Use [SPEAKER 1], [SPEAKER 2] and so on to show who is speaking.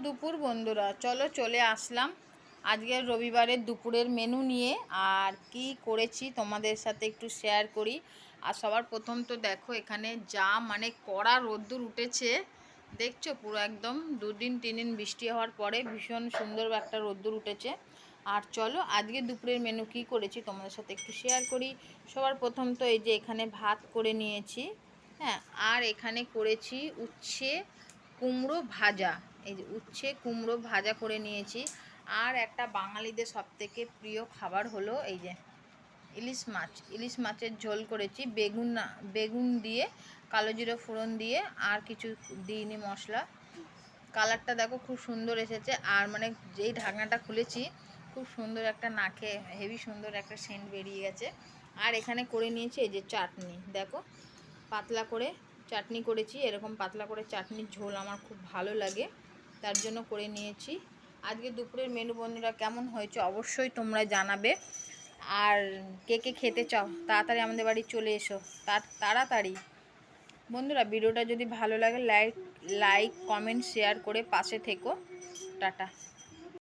[SPEAKER 1] দুপুর বন্ধুরা, চলো চলে আসলাম আজকের রবিবারের দুপুরের মেনু নিয়ে। আর কি করেছি তোমাদের সাথে একটু শেয়ার করি। আর সবার প্রথম তো দেখো এখানে যা মানে কড়া রোদ্দুর উঠেছে, দেখছো পুরো একদম 2 দিন 3 দিন বৃষ্টি হওয়ার পরে ভীষণ সুন্দর একটা রোদ্দুর উঠেছে। আর চলো আজকে দুপুরের মেনু কি করেছি তোমাদের সাথে একটু শেয়ার করি। সবার প্রথম তো এই যে এখানে ভাত করে নিয়েছি, হ্যাঁ, আর এখানে করেছি উচ্ছে কুমড়ো ভাজা। এই যে উচ্ছে কুমড়ো ভাজা করে নিয়েছি। আর একটা বাঙালিদের সবথেকে প্রিয় খাবার হলো এই যে ইলিশ মাছের ঝোল করেছি, বেগুন দিয়ে কালো জিরে ফোড়ন দিয়ে, আর কিছু দিইনি মশলা। কালারটা দেখো খুব সুন্দর এসেছে। আর মানে যেই ঢাকনাটা খুলেছি খুব সুন্দর একটা নাকে হেভি সুন্দর একটা সেন্ট বেরিয়ে গেছে। আর এখানে করে নিয়েছি এই যে চাটনি, দেখো পাতলা করে চাটনি করেছি। এরকম পাতলা করে চাটনির ঝোল আমার খুব ভালো লাগে, তার জন্য করে নিয়েছি। আজকে দুপুরের মেনু বন্ধুরা কেমন হয়েছে অবশ্যই তোমরা জানাবে। আর কে কে খেতে চাও তাড়াতাড়ি আমাদের বাড়ি চলে এসো, তাড়াতাড়ি। বন্ধুরা ভিডিওটা যদি ভালো লাগে লাইক কমেন্ট শেয়ার করে পাশে থেকো। টাটা।